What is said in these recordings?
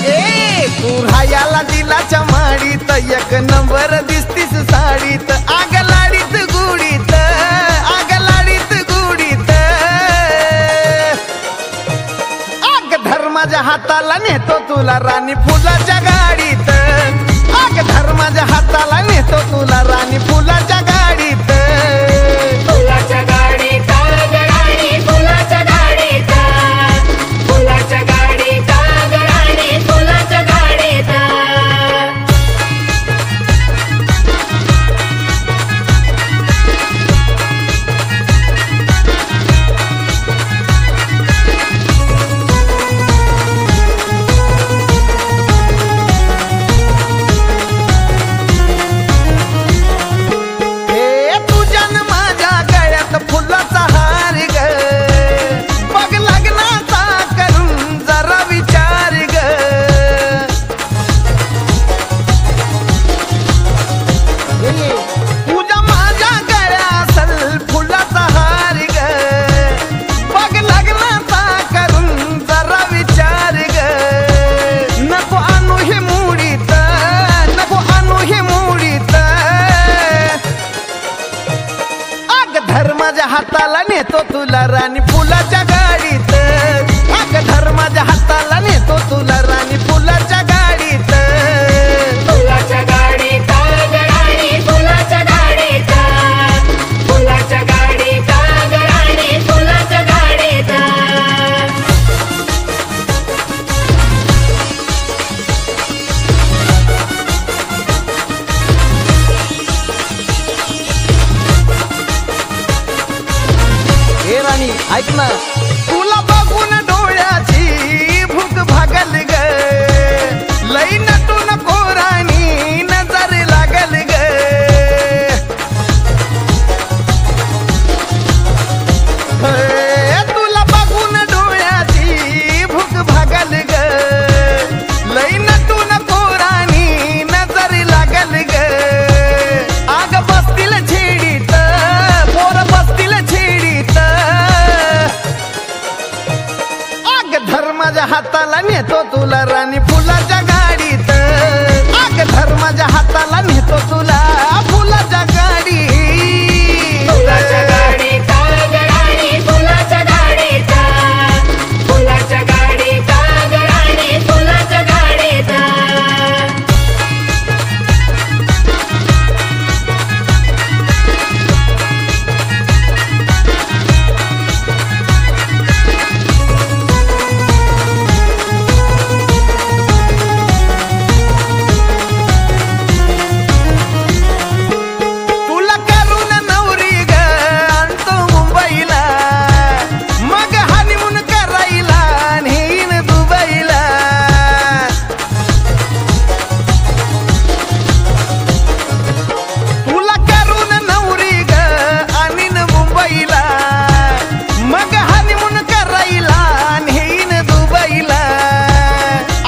ए तू राहायला दिलाच्या माडीत एक नंबर दिसतीस साडीत आग लाडीत गुडीत आग लाडीत गुडीत आग धर्माच्या हाताला नेतो तुला राणी फुलाच्या गाडीत आग धर्माच्या हाताला नेतो तुला राणी फुलाच्या गाडीत फुलाच्या गाडीत राणी फुलाच्या गाडीत फुलाच्या गाडीत राणी फुलाच्या गाडीत धर्माच्या हाताला नेतो तुला राणी फुलाच्या गाडीत आग धर्माच्या हाताला नेतो तुला राणी फुलाच्या गाडीत फुलाच्या गाडीत राणी फुलाच्या गाडीत फुलाच्या गाडीत राणी फुलाच्या गाडीत हे राणी ऐक ना तुला बघून डोळ्याची भूक भागल ग लई नटून नको राणी नजर लागल ग तुला बघून डोळ्याची भूक भागल ग लई नटून नको राणी नजर लागल ग आग बसतील छेडीत पोर बसतील छेडीत आग धर्माच्या हाताला नेतो तुला राणी फुलाच्या गाडीत आग धर्माच्या हाताला नेतो तुला फुलाच्या गाडीत फुलाच्या गाडीत राणी फुलाच्या गाडीत फुलाच्या गाडीत राणी फुलाच्या गाडीत तुला करून नवरी ग आणतो मुंबईला मग हनीमून करायला नेईन दुबईला तुला करून नवरी ग आणीन मुंबईला मग हनीमून करायला नेईन दुबईला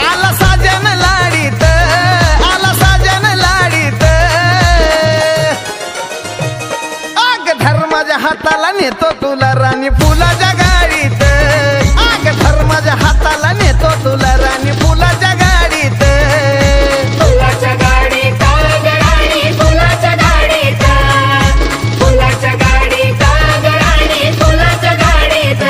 आला साजन लाडीत आला साजन लाडीत आग धर्माच्या हाताला नेतो तुला राणी फुलाच्या गाडीत आग धर्माच्या हाताला नेतो तुला राणी फुलाच्या गाडीत फुलाच्या गाडीत राणी फुलाच्या गाडीत फुलाच्या गाडीत राणी फुलाच्या गाडीत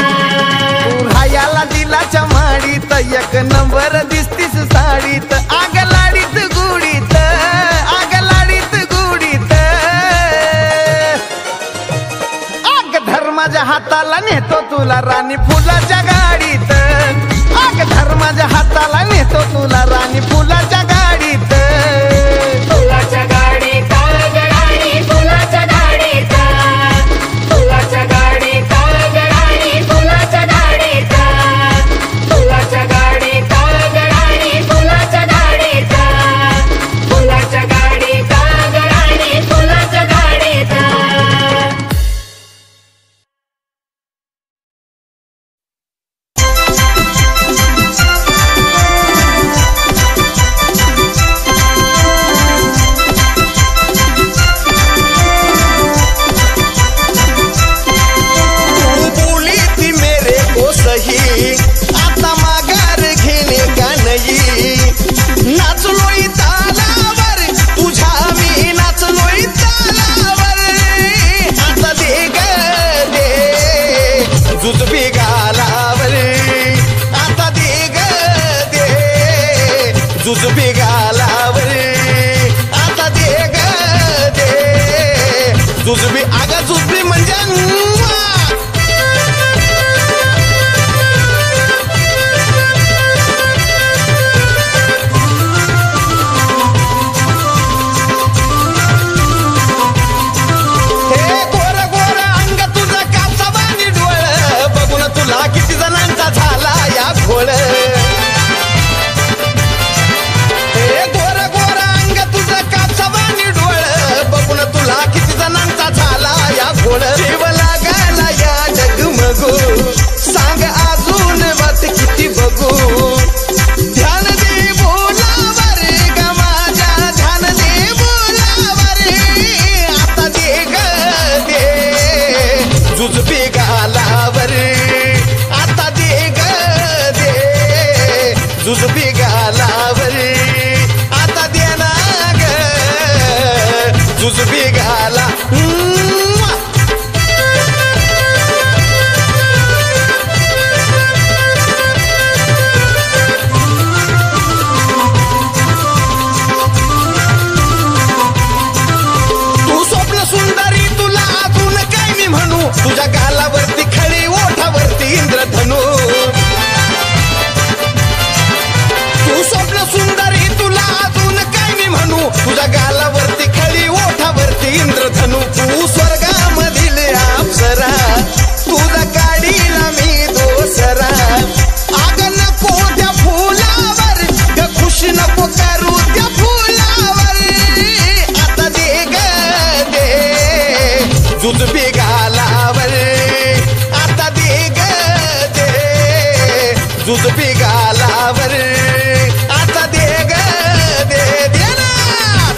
तू राहायला दिलाच्या माडीत एक नंबर दिसतीस साडीत आग लाडीत गुडीत आग लाडीत गुडीत आग धर्माच्या हाताला नेतो तुला राणी फुलाच्या गाडीत आग धर्माच्या हाताला नेतो तुला राणी फुलाच्या गाडीत फुलाच्या गाडीत राणी फुलाच्या गाडीत फुलाच्या गाडीत राणी फुलाच्या गाडीत फुलाच्या गाडीत राणी फुलाच्या गाडीत फुलाच्या गाडीत राणी फुलाच्या गाडीत आता माघार घेणे का नाही जुजबी गालावर आता दे ग दे जुजबी आगा जुजबी म्हणजे किती जणांचा झाला या घोळ हे गोर गोर अंग तुझं कापसावानी डोळ बघून तुला किती जणांचा झाला या घोळ जीव लागायला या डगमगू सांग अजून बात किती बघू ध्यान दे बोलावर ग माझ्या ध्यान दे बोलावर आता दे ग दे जुजबी गालावर जुजबी गालावर आता दे ना ग जुजबी गाला तू स्वप्न सुंदरी तुला अजून काय मी म्हणू तुझ्या गालावरती खळी ओठावरती इंद्रधनू स्वप्न सुंदरी तुला अजून काय मी म्हणू तुझ्या गालावरती खळी ओठावरती इंद्रधनू तू स्वर्गामधील अप्सरा तुझा काढीला मी दोसरा आग नको त्या फुलावर ग खुशी नको करू त्या फुलावर आता दे ग दे जुजबी गालावर आता दे ग दे जुजबी गालावर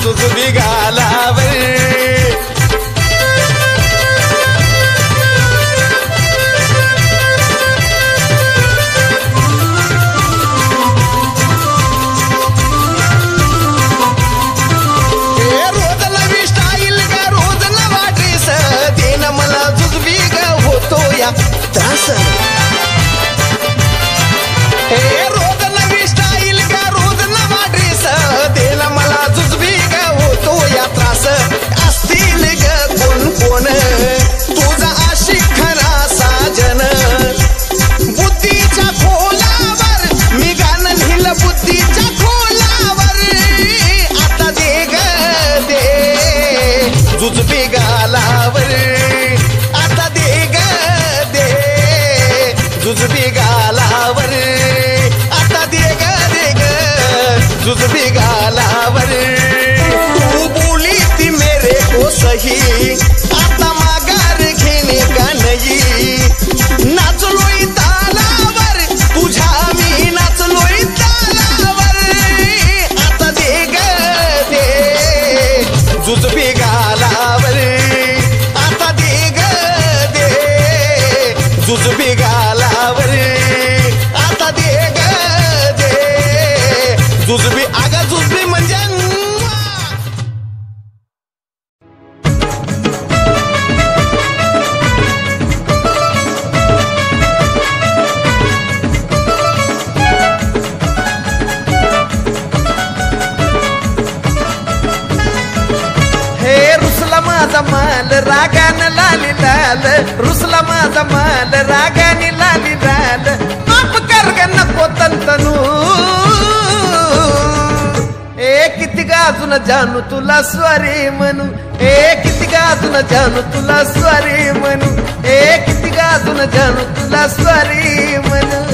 जुजबी गालावर रोज नवी स्टाईल ग रोज नवा ड्रेस देन मला जुजबी ग होतो या त्रास रोज नवी स्टाईल ग रोज नवा ड्रेस देन मला जुजबी त्रास असतील ग कोण कोण तुझा आशिक खरा साजन बुद्धीच्या खोलावर मी गाणं लिहिलं बुद्धीच्या खोलावर आता दे ग दे जुजबी गालावर आता दे ग दे जुजबी गालावर आता दे ग जुजबी गालावर सही आता माघार घेणे का नाही नाचलोय तालावर तुझ्या मी नाचलोय तालावर आता दे ग दे जुजबी गालावर आता दे ग दे जुजबी गालावर आता दे ग दे जुजबी आगा जुजबी म्हणजे माल रागाने लाली लाल रुसला माझा माल रागाने लाली लाल माफ कर ग नको तंतनू किती गाजून जानू तुला स्वारी म्हणू किती गाजून जानू तुला स्वारी म्हणू किती गाजून जानू तुला स्वारी म्हणू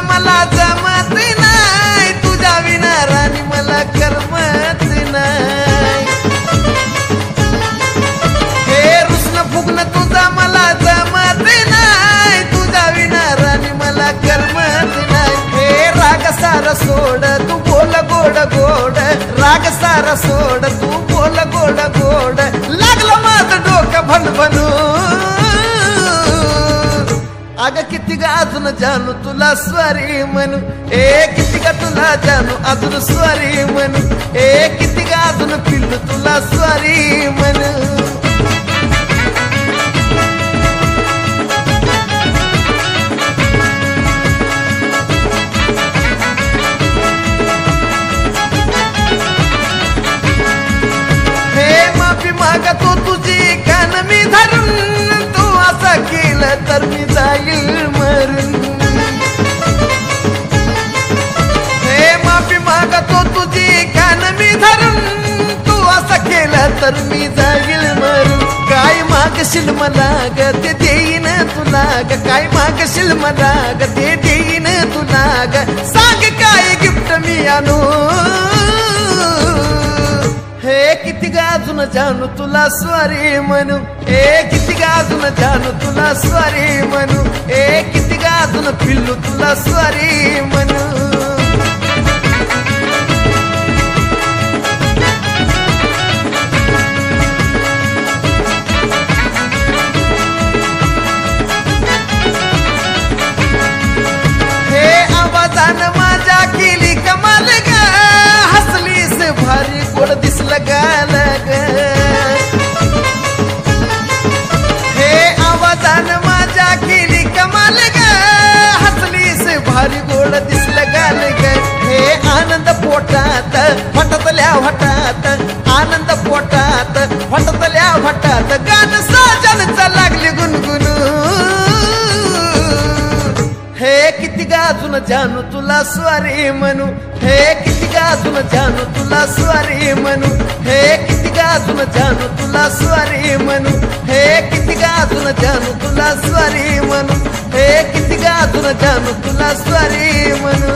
मला जमत नाही तुझ्या विना राणी मला करमत नाही हे रुसन फुगणं तुझा मला जमत नाही तुझ्या विना राणी मला करमत नाही हे राग सारा सोड तू बोल गोड गोड राग सारा सोड तू बोल गोड गोड लागलं माझं डोकं भनभनू अग किती ग अजून जानू तुला स्वारी म्हणू ए किती ग तुला जानू अजून स्वारी म्हणू ए किती ग अजून पिल्लू तुला स्वारी म्हणू मागतो तुझी कान मी धरून तू असा केलं तर मी जाईल मरून हे माफी मागतो तुझी कान मी धरून तू असं केलं तर मी जाईल मरून काय मागशील मला ग ते देईन तुला ग काय मागशील मला ग ते देईन तुला ग सांग काय गिफ्ट मी आणू हे किती ग अजून जानू तुला स्वारी म्हणू ए किती ग अजून जानू तुला स्वारी म्हणू ए किती ग अजून पिल्लू तुला स्वारी म्हणू हे आवाजान माझ्या केली कमाल ग हसलीस भारी गोड दिसलं गाल ग हे आवाजान माझ्या केली कमाल ग हसलीस भारी गोड दिसलं गाल ग हे आनंद पोटात फटतल्या फटात आनंद पोटात फटतल्या फटात गाणं साजनचं लागली गुणगुणू हे किती ग अजून जानू तुला स्वारी म्हणू हे किती ग अजून जानू तुला स्वारी म्हणू हे किती ग अजून जानू तुला स्वारी म्हणू हे किती ग अजून जानू तुला स्वारी म्हणू हे किती ग अजून जानू तुला स्वारी म्हणू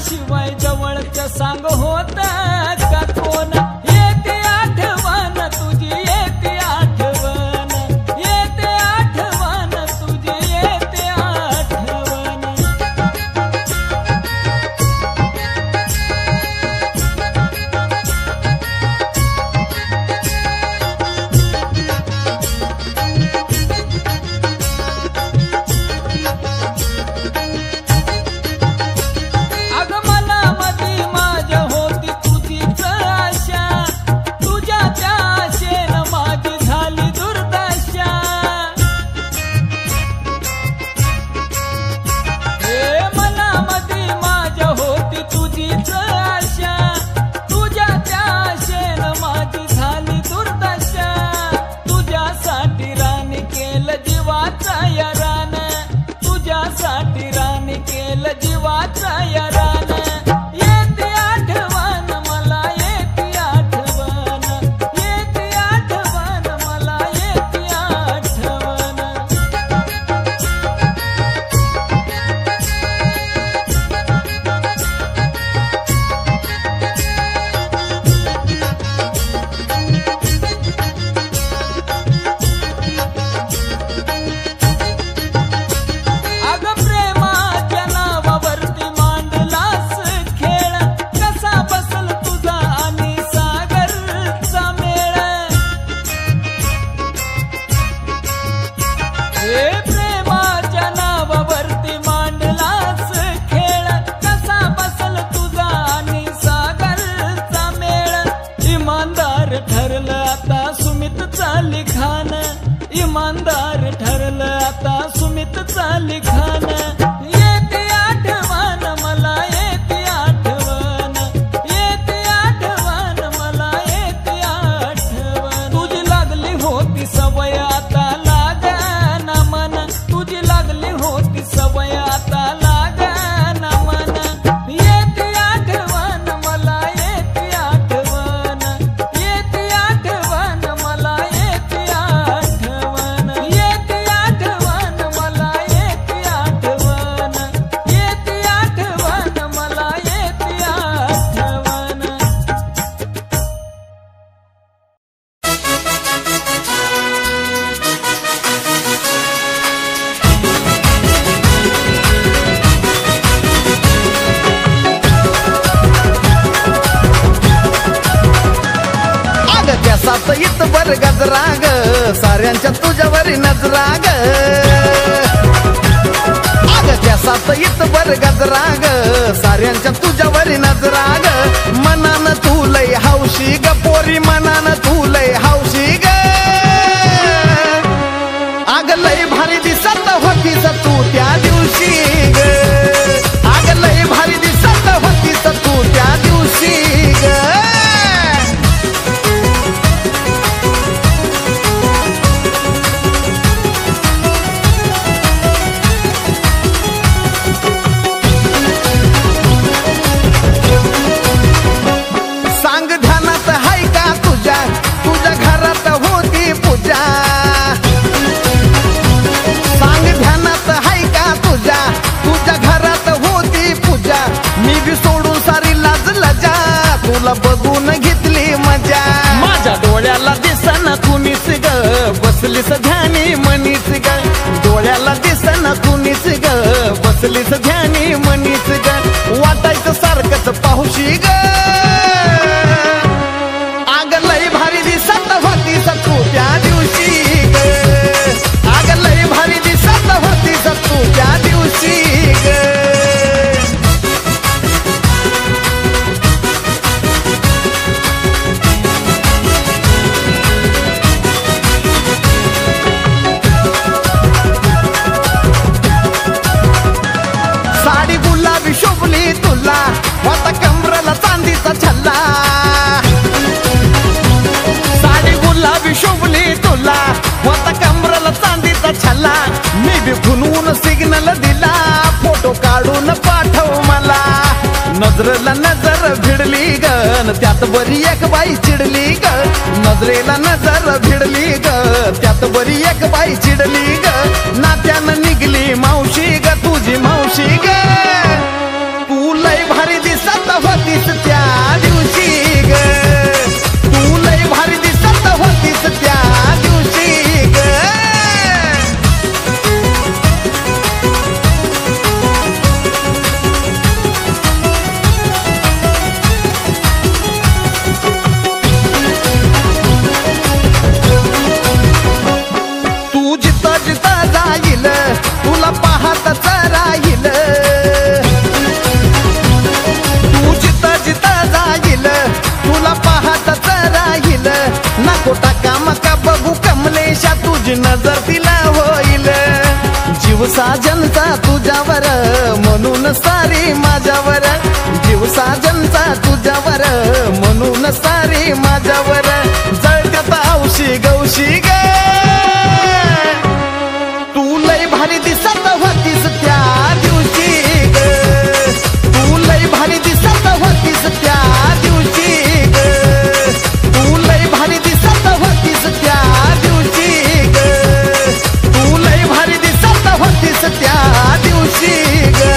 शिवाय जवळचं सांग होत का कोण येते आठवण तुझी येते आठवण येते आठवण तुझी येते आठवण अग मनामध्ये माझ्या होती तुझी लिखाण इमानदार ठरलं आता सुमितचा लिखाण येते आठवण मला येते आठवण येते आठवण मला येते आठवण तुझी लागली होती सवय आता लागना मन तुझी लागली होती सवय आता लागना मन येते आठवण मला येते आठवण येते आठवण मला येते आठवण येते आठवण मला येते आठवण येते आठवण मला येते आठवण अग त्यासात इतभर गजरा ग साऱ्यांच्या तुझ्यावरी नजरा ग अग त्यासात इतभर गजरा ग साऱ्यांच्या तुझ्यावरी नजरा ग मनान तू लय हौशी ग पोरी मनान तू लय हौशी ग अग लय भारी दिसत होतीस तू त्या दिवशी ग अग लय भारी दिसत होतीस तू त्या दिवशी ग सांग ध्यानात हाय का तुझ्या तुझ्या घरात होती पूजा सांग ध्यानात हाय का तुझ्या तुझ्या घरात होती पूजा मी बी सोडून सारी लाज लजा तुला बघून घेतली मजा माझ्या डोळ्याला दिसना कुणीच ग बसलीस ध्यानी मनीच ग डोळ्याला दिसना कुणीच ग बसलीस ध्यानी मनीच ग वाटायचं सारखंच पाहुशी ग आग लय भारी दिसत होतीस तू त्या दिवशी ग आग लय भारी दिसत होतीस तू त्या दिवशी ग साडी गुलाबी शोभली तुला होता कमराला चांदीचा छल्ला साडी गुलाबी शोभली तुला होता कमराला चांदीचा छल्ला मी बी फुनवून सिग्नल दिला फोटो काढून पाठव मला नजरेला नजर भिडली ग त्यात बरी एक बाई चिडली ग नजरेला नजर भिडली ग त्यात बरी एक बाई चिडली ग नात्यानं निघली मावशी ग तुझी मावशी ग तू लय भारी दिसत होतीस त्या दिवशी ग तू लय भारी दिसत होतीस त्या दिवशी ग तू जिथं जिथं जाईल तुला पाहतच राहील तू जिथं जिथं जाईल तुला पाहतच राहील नको टाका मका बघू कमलेशा तुझी नजर तिला होईल जीव साजनचा तुझ्यावर म्हणून सारी माझ्यावर जीव साजनचा तुझ्यावर म्हणून सारी माझ्यावर जळत्यात औशी गौशी ग तू लय भारी दिसत होतीस त्या दिवशी ग तू लय भारी दिसत होतीस त्या दिवशी ग तू लय भारी दिसत होतीस त्या दिवशी ग तू लय भारी दिसत होतीस त्या दिवशी ग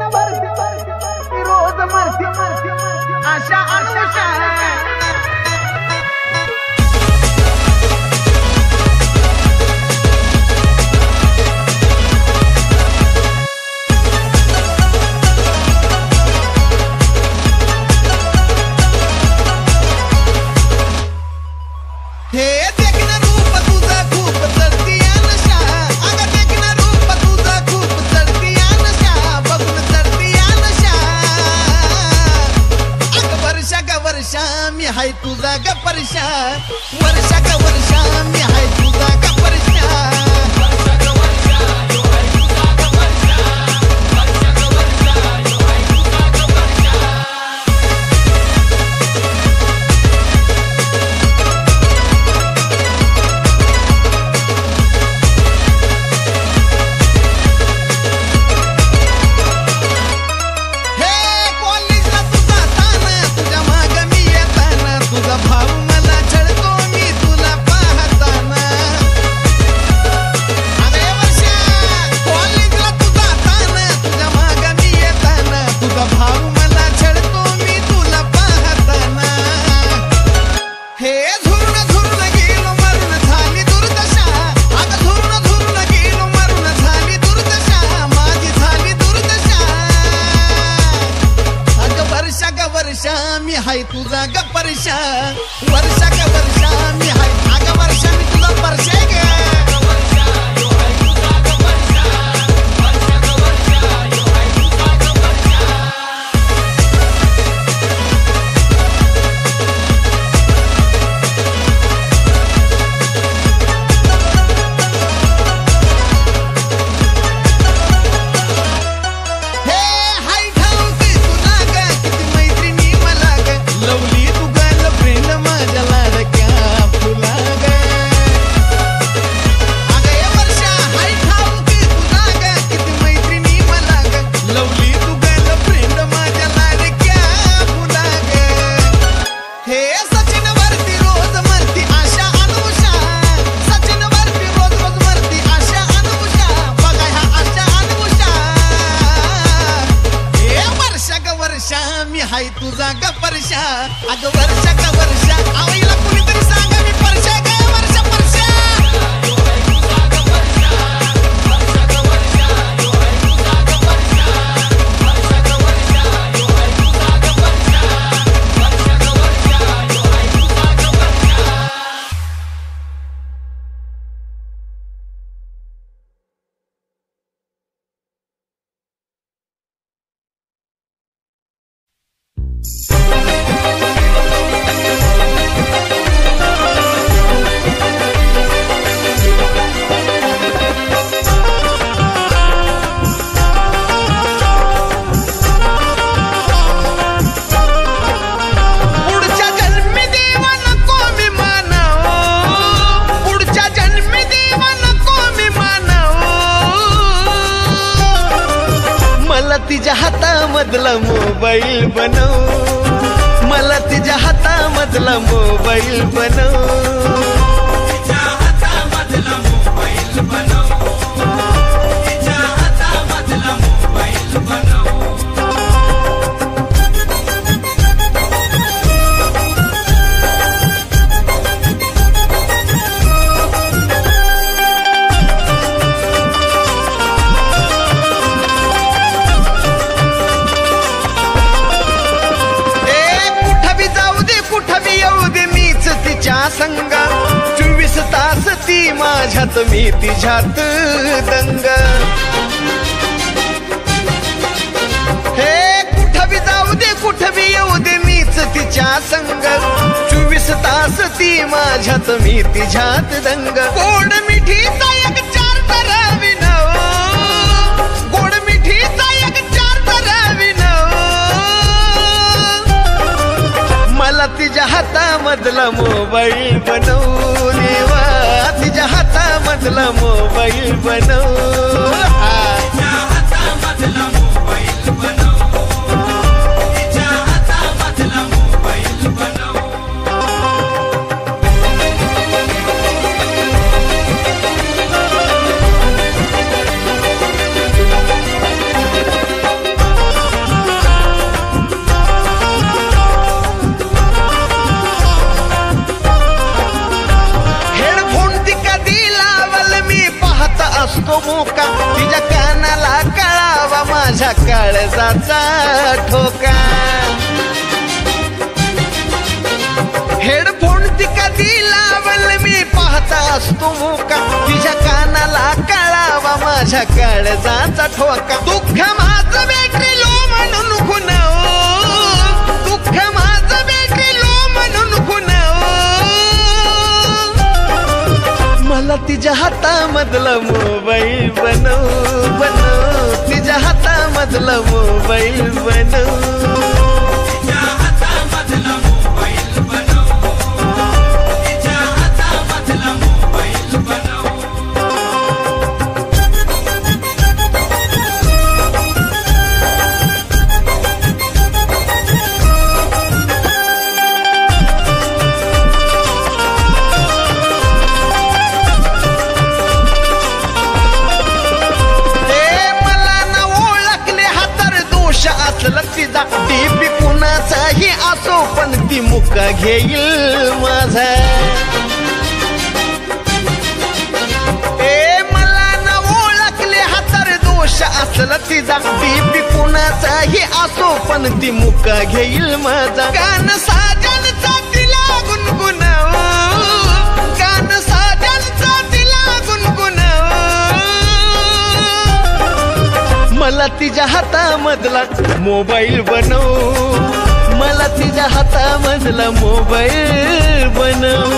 वरती रोज मरती आशा अनुषा हे देखना रूप तुझा खूप चढती नशा अगं देखना रूप तुझा खूप चढती नशा बघून चढती नशा अगं वर्षा ग वर्षा मी हाय तुझा ग परशा वर्षा ग वर्षा मी हाय तुझा ग परशा मी हाय तुझा ग परशा वर्षा ग वर्षा मी हाय अगं वर्षा मी तुझा परशा ग मी हाय तुझा ग परशा अगं वर्षा ग वर्षा आवईला कुणीतरी सांगा मी परशा ग वर्षा परशा तिच्या हातामधला मोबाईल बनव मला तिच्या हातामधला मोबाईल बनव तिच्या हातामधला मोबाईल बनव तिच्या हातामधला मोबाईल बनव संग 24 तास ती माझ्यात मी तिच्यात दंग हे कुठं बी जाऊ दे कुठं बी येऊ दे मीच तिच्या संग 24 तास ती माझ्यात मी तिच्यात दंग गोड मिठीचा एक चार तरावी नव गोड मिठीचा एक चार तरावी नव मला तिच्या हातामधला मोबाईल बनव देवा तिच्या हातामधला मोबाईल बनव तिच्या हातामधला मोबाईल बनव तिच्या हातामधला मोबाईल बनव तो मोका तिच्या कानाला कळावा माझ्या काळजाचा ठोका हेडफोन ती कधी लावल मी पाहता असतो मोका तिच्या कानाला कळावा माझ्या काळजाचा ठोका दुःख माझं बॅटरी लो म्हणून खुनाव दुःख माझं बॅटरी लो म्हणून खुनाव मला तिच्या हातामधला मोबाईल बनव बनव तिच्या हातामधला मोबाईल बनव टीपी कुणाचाही असो पण ती मुका घेईल माझा मला न ओळखले हा तर दोष असला तिचा टीपी कुणाचाही असो पण ती मुका घेईल माझा कान साजनचा तिला गुणगुणाव कान साजनचा तिला गुणगुणाव मला तिच्या हातामधला मोबाईल बनव मला तिच्या हातामधला मोबाईल बनव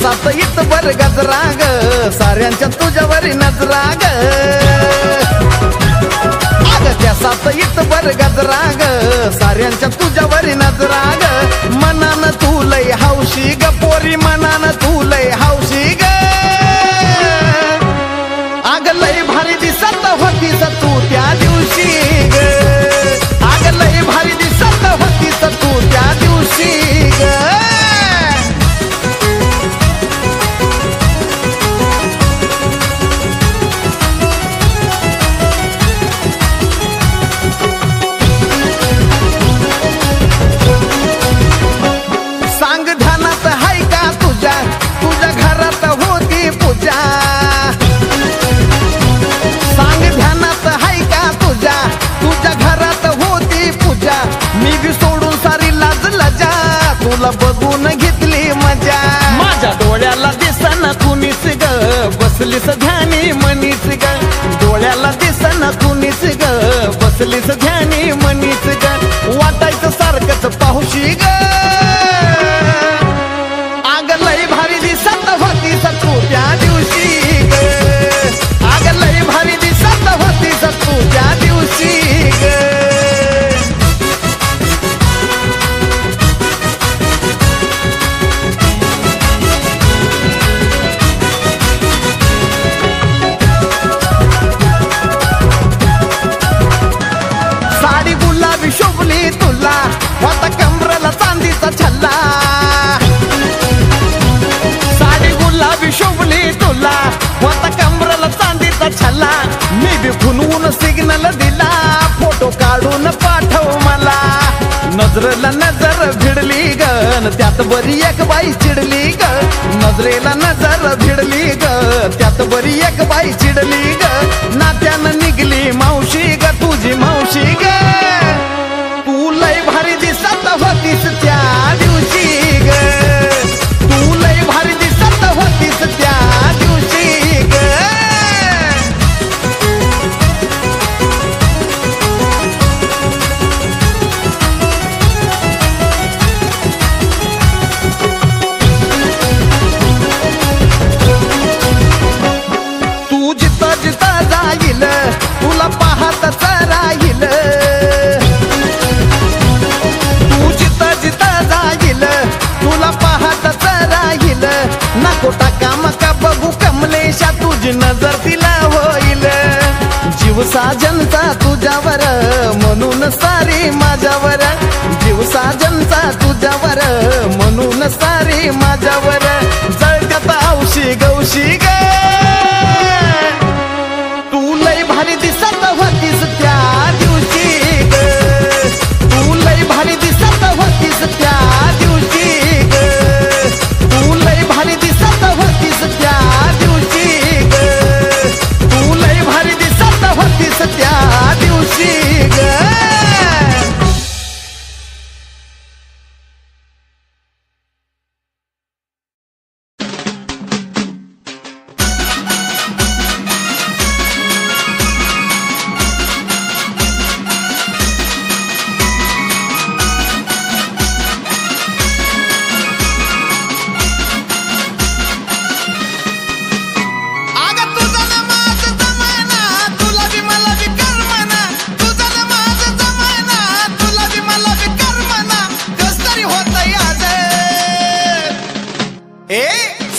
सात बर गजराग साऱ्यांच्या तुझ्यावर नजराग अग त्या सात बर गजराग साऱ्यांच्या तुझ्यावर नजराग मनान तू लय हौशी ग पोरी मनान तू लय हौशी ग अग लय भारी दिसत होतीस तू त्या दिवशी ग अग लय भारी दिसत होतीस तू त्या दिवशी ग बघून घेतली मजा माझ्या डोळ्याला दिसना कुणीच ग बसलीस ध्यानी मनीच ग डोळ्याला दिसना कुणीच ग बसलीस ध्यानी मनीच ग वाटायचं सारखंच पाहुशी ग आग लय भारी दिसत होतीस तू त्या दिवशी ग आग लय भारी दिसत होतीस तू त्या दिवशी ग शोभली तुला होता कमरेला चांदीचा छल्ला साडी गुलाबी शोभली तुला होता कमरेला चांदीचा छल्ला मी बी खुनवून सिग्नल दिला फोटो काढून पाठव मला नजरेला नजर भिडली ग त्यात बरी एक बाई चिडली ग नजरेला नजर भिडली ग त्यात बरी एक बाई चिडली ग नात्यानं निघली मावशी ग तुझी मावशी ग तू लय भारी दिसत होतीस त्या दिवशी ग तू लय भारी दिसत होतीस त्या दिवशी ग तू जिथं जिथं जाईल साजनचा तुझ्यावर म्हणून सारी माझ्यावर, जीव साजनचा तुझ्यावर म्हणून सारी माझ्यावर, जळकत औशी गौशी ग तू लय भारी दिसत होतीस त्या दिवशी ग, तू लय भारी दिसत होतीस त्या दिवशी ग, तू लय भारी दिसत होतीस त्या दिवशी ग, तू लय भारी दिसत होतीस त्या दिवशी ग.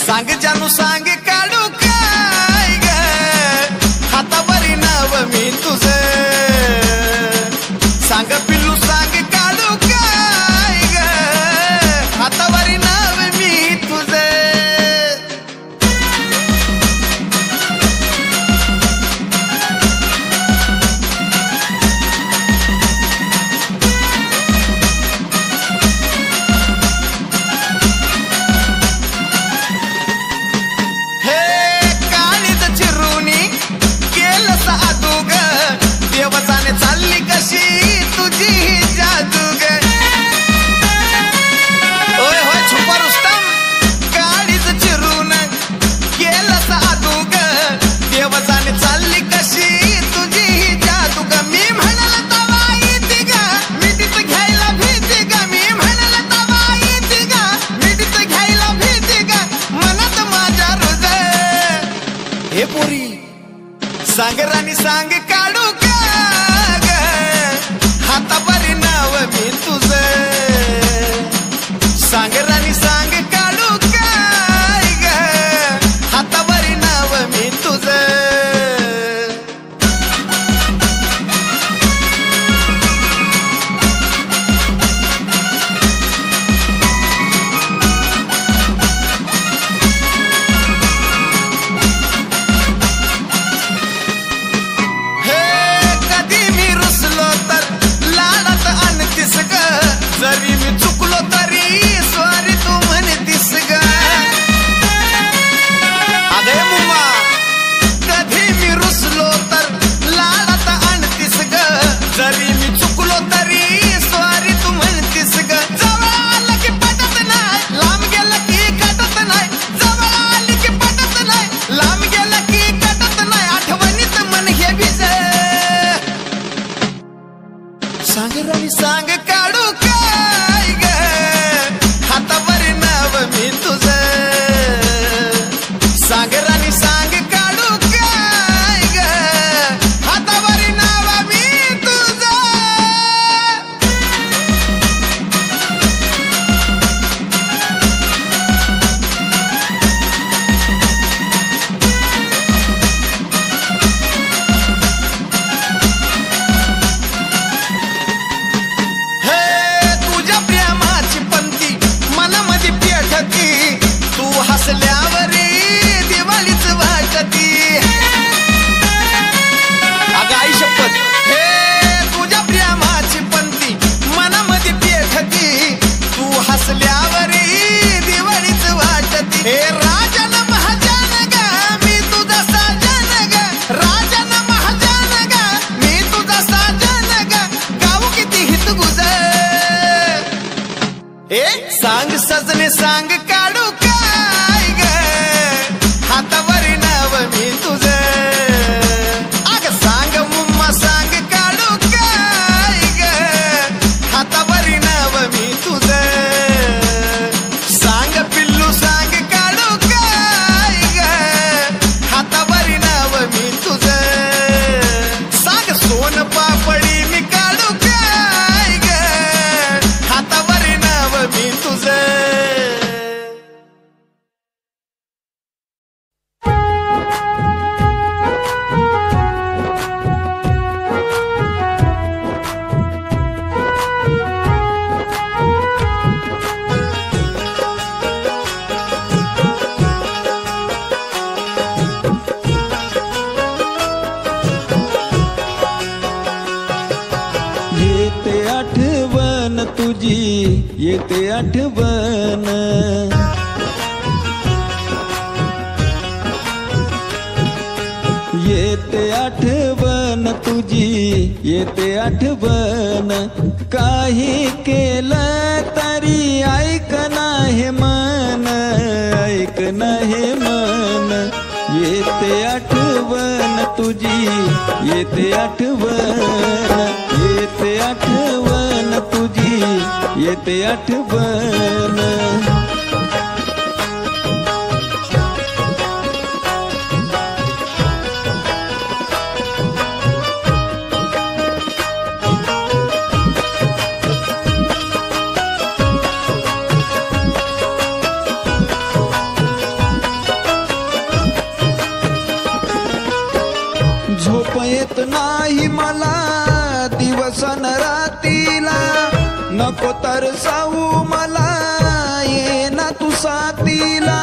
सांग जानू सांग काढू काय ग हातावरी नाव मी तुझं, सांग पिल्लू सांग काढू काय ग हातावरी नाव मी तुझं. चालली कशी तुझी जादू ग, होय होय छुपा रुस्तम गाडीच चिरून गेलं साधू ग, देवजाने चालली कशी तुझी जादू ग. मी म्हणाल तवा येते ग मिठीत घ्यायला भीती ग, मी म्हणाल तवा येते ग मिठीत घ्यायला भीती ग, मनात माझ्या रोज हे पोरी सांग राणी सांग काढू का हातावरी नाव मी तुझं, सांग राणी सांग काढू काय ग हातावरी नाव मी तुझं. जरी मी चुकलो तरी सॉरी तू म्हणतीस ग, अगे मुम्मा कधी मी रुसलो तर लाडात आणतीस ग, जरी मी चुकलो तरी सॉरी तू म्हणतीस ग. जवळ आलं की पटत नाही, लांब गेलं की कटत नाही, जवळ आली की पटत नाही, लांब गेलं की कटत नाही, आठवणीत मन हे भिज. सांग राणी सांग काढू काय ग हातावरी नाव मी तुझं, सांग राणी सांग काढू काय ग हातावरी नाव मी तुझं. तू हसल्यावरी दिवाळीच वाटती, अगं आई शपथ हे तुझ्या प्रेमाची पंती मनामध्ये पेटती, तू हसल्यावरी दिवाळीच वाटती. हे राजन महाजन ग मी तुझा साजन ग, राजन महाजन ग मी तुझा साजन ग, गाव किती हित गुज. हे सांग सजने सांग काढू काय ग हातावरी नाव मी तुझं, अग सांग मुम्मा सांग काढू काय ग हातावरी नाव मी तुझं, सांग पिल्लू सांग काढू काय ग हातावरी नाव मी तुझं, सांग सोन पापडी मी काढू काय ग हातावरी नाव मी तुझं. तुझी येते आठवण येते आठवण तुझी येते आठवण काही केलं तरी ऐक नाही मन ऐक नाही मन येते आठवण तुझी येते आठवण येते आठवण तुझी येते आठवण झोप येत नाही मला दिवस न रातीला नको तर साऊ मला ये ना तू साथीला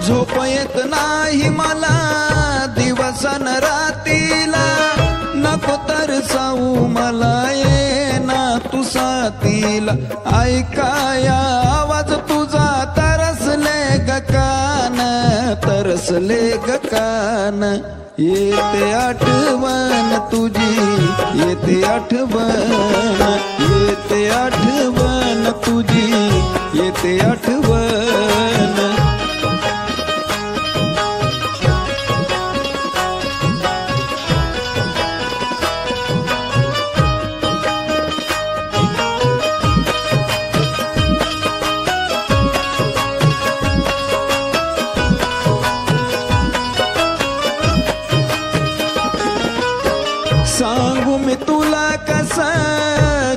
झोप येत नाही मला दिवस न रातीला नको तर साऊ मला ये ना तू साथीला ऐकाया आवाज तुझा तरसले कान तरसले कान येते आठवण तुझी येते आठवण येते आठवण तुझी येते आठवण सांगू मी तुला कसा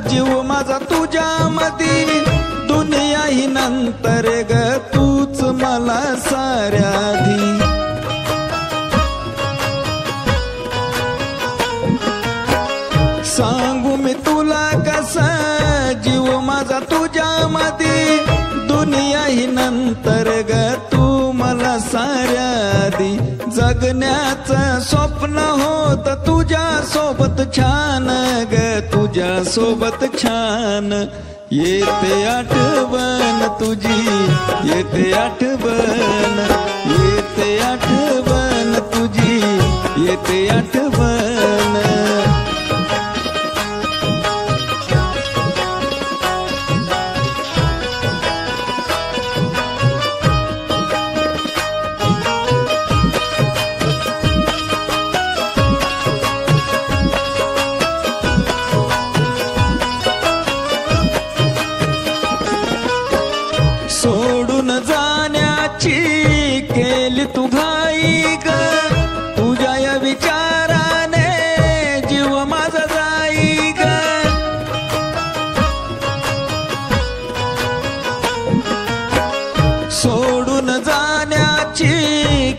जीव माझा तुझ्यामध्ये दुनिया ही नंतर ग तूच मला साऱ्या आधी सांगू मी तुला कसा जीव माझा तुझ्यामध्ये दुनिया ही नंतर ग तू मला साऱ्या आधी जगण्याचं स्वप्न होत तुझ्या सोबत छान ग तुझ्या सोबत छान येते आठवण तुझी येते आठवण येते आठवण तुझी येते आठवण सोडून जाण्याची केली तू घाई ग तुझ्या या विचाराने जीव माझा जाई ग सोडून जाण्याची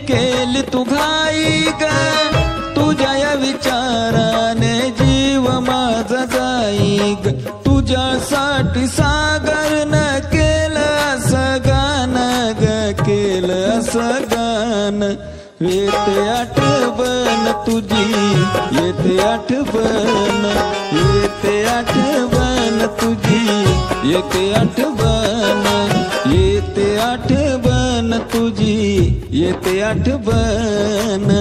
केली तू घाई ग तुझ्या या विचाराने जीव माझा जाई ग तुझ्यासाठी सागर न केलं असं गान येते आठवण तुझी येते आठवण येते आठवण तुझी येते आठवण येते आठवण तुझी येते आठवण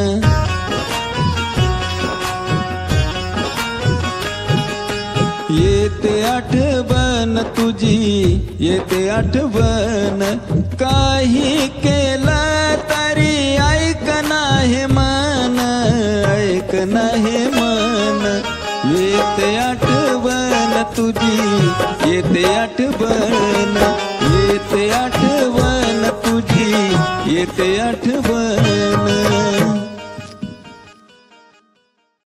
येते आठवण तुझी येते आठवण काही केलं तरी ऐक नाही मन ऐक नाही मन येते आठवण तुझी येते आठवण येते आठवण तुझी येते आठवण